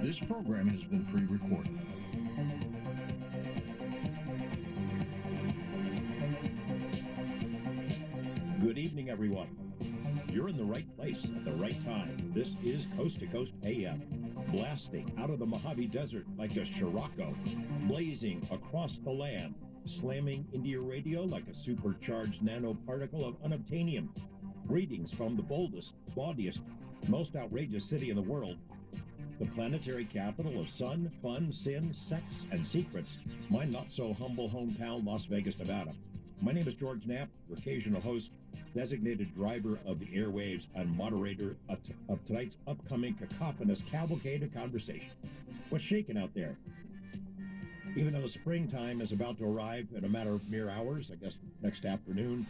This program has been pre-recorded. Good evening, everyone. You're in the right place at the right time. This is Coast to Coast AM, blasting out of the Mojave Desert like a Scirocco, blazing across the land, slamming into your radio like a supercharged nanoparticle of unobtainium. Greetings from the boldest, bawdiest, most outrageous city in the world, the planetary capital of sun, fun, sin, sex, and secrets, my not-so-humble hometown, Las Vegas, Nevada. My name is George Napp, your occasional host, designated driver of the airwaves, and moderator of tonight's upcoming cacophonous cavalcade of conversation. What's shaking out there? Even though springtime is about to arrive in a matter of mere hours, I guess next afternoon,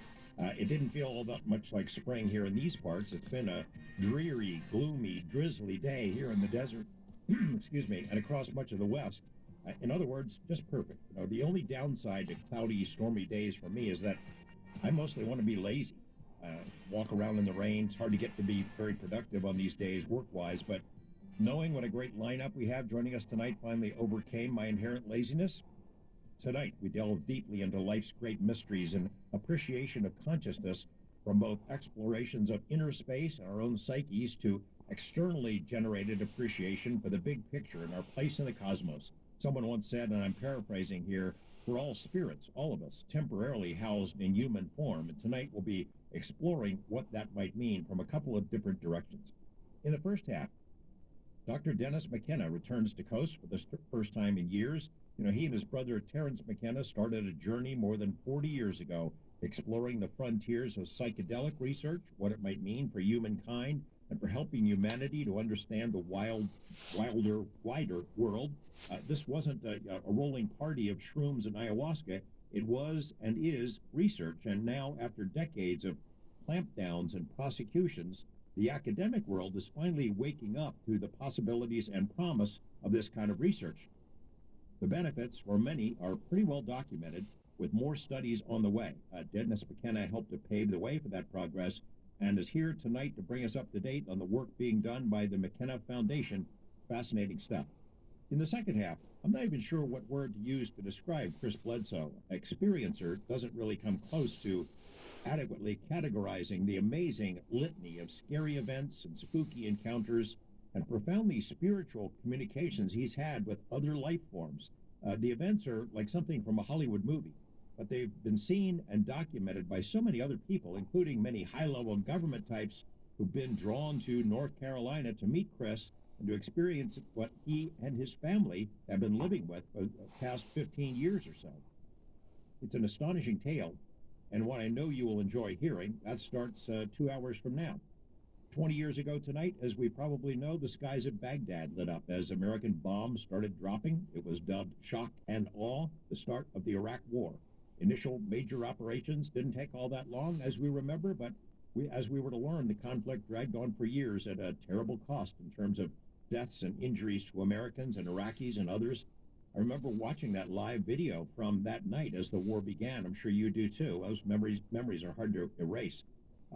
it didn't feel all that much like spring here in these parts. It's been a dreary, gloomy, drizzly day here in the desert, excuse me, and across much of the West. In other words, just perfect. You know, the only downside to cloudy, stormy days for me is that I mostly want to be lazy. Walk around in the rain. It's hard to get to be very productive on these days work-wise, but knowing what a great lineup we have joining us tonight finally overcame my inherent laziness. Tonight, we delve deeply into life's great mysteries and appreciation of consciousness, from both explorations of inner space and our own psyches to externally generated appreciation for the big picture and our place in the cosmos. Someone once said, and I'm paraphrasing here, we're all spirits, all of us, temporarily housed in human form, and tonight we'll be exploring what that might mean from a couple of different directions. In the first half, Dr. Dennis McKenna returns to Coast for the first time in years. You know, he and his brother Terrence McKenna started a journey more than 40 years ago, exploring the frontiers of psychedelic research, what it might mean for humankind, and for helping humanity to understand the wilder, wider world. This wasn't a rolling party of shrooms and ayahuasca. It was and is research. And now, after decades of clampdowns and prosecutions, the academic world is finally waking up to the possibilities and promise of this kind of research. The benefits for many are pretty well documented, with more studies on the way. Dennis McKenna helped to pave the way for that progress and is here tonight to bring us up to date on the work being done by the McKenna Foundation. Fascinating stuff. In the second half, I'm not even sure what word to use to describe Chris Bledsoe. Experiencer doesn't really come close to adequately categorizing the amazing litany of scary events and spooky encounters and profoundly spiritual communications he's had with other life forms. The events are like something from a Hollywood movie, but they've been seen and documented by so many other people, including many high-level government types who've been drawn to North Carolina to meet Chris and to experience what he and his family have been living with for the past 15 years or so. It's an astonishing tale, and what I know you will enjoy hearing. That starts 2 hours from now. 20 years ago tonight, as we probably know, the skies of Baghdad lit up as American bombs started dropping. It was dubbed shock and awe, the start of the Iraq War. Initial major operations didn't take all that long, as we remember, but as we were to learn, the conflict dragged on for years at a terrible cost in terms of deaths and injuries to Americans and Iraqis and others. I remember watching that live video from that night as the war began. I'm sure you do too. Those memories are hard to erase.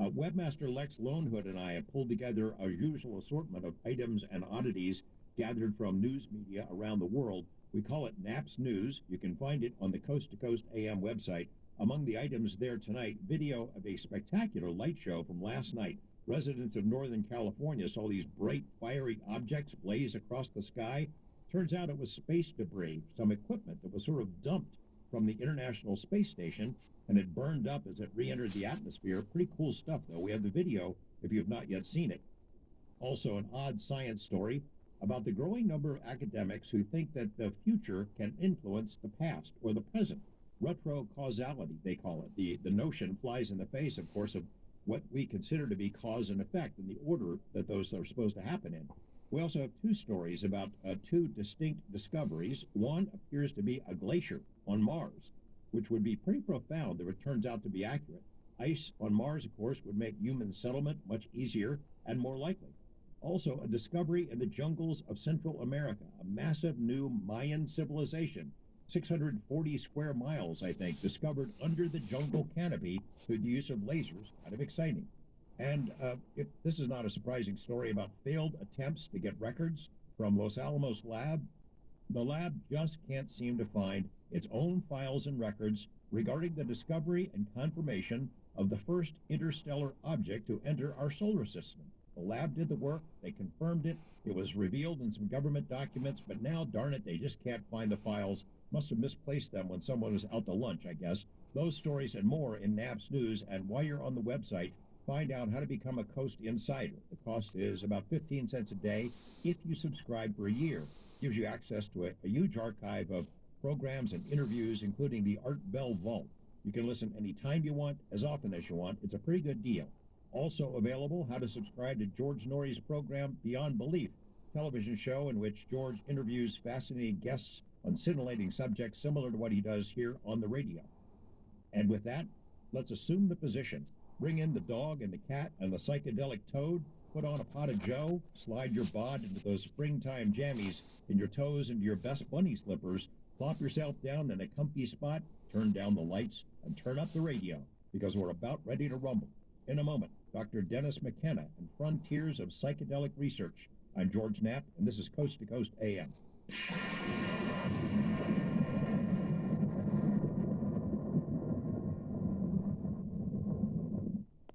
Webmaster Lex Lonehood and I have pulled together a usual assortment of items and oddities gathered from news media around the world. We call it Napp's News. You can find it on the Coast to Coast AM website. Among the items there tonight, video of a spectacular light show from last night. Residents of Northern California saw these bright, fiery objects blaze across the sky. Turns out it was space debris, some equipment that was sort of dumped from the International Space Station, and it burned up as it re-entered the atmosphere. Pretty cool stuff, though. We have the video if you have not yet seen it. Also, an odd science story about the growing number of academics who think that the future can influence the past or the present. Retrocausality, they call it. The notion flies in the face, of course, of what we consider to be cause and effect in the order that those are supposed to happen in. We also have two stories about two distinct discoveries. One appears to be a glacier on Mars, which would be pretty profound if it turns out to be accurate. Ice on Mars, of course, would make human settlement much easier and more likely. Also, a discovery in the jungles of Central America, a massive new Mayan civilization, 640 square miles, I think, discovered under the jungle canopy through the use of lasers. Kind of exciting. And if this is not a surprising story about failed attempts to get records from Los Alamos lab, the lab just can't seem to find its own files and records regarding the discovery and confirmation of the first interstellar object to enter our solar system. The lab did the work, they confirmed it, it was revealed in some government documents, but now, darn it, they just can't find the files. Must have misplaced them when someone was out to lunch, I guess. Those stories and more in Napp's News, and while you're on the website, find out how to become a Coast Insider. The cost is about 15 cents a day if you subscribe for a year. Gives you access to a huge archive of programs and interviews, including the Art Bell Vault. You can listen anytime you want, as often as you want. It's a pretty good deal. Also available, how to subscribe to George Norrie's program Beyond Belief, television show in which George interviews fascinating guests on scintillating subjects similar to what he does here on the radio. And with that, let's assume the position. Bring in the dog and the cat and the psychedelic toad, put on a pot of joe, slide your bod into those springtime jammies, and your toes into your best bunny slippers, plop yourself down in a comfy spot, turn down the lights, and turn up the radio, because we're about ready to rumble. In a moment, Dr. Dennis McKenna and Frontiers of Psychedelic Research. I'm George Napp, and this is Coast to Coast AM.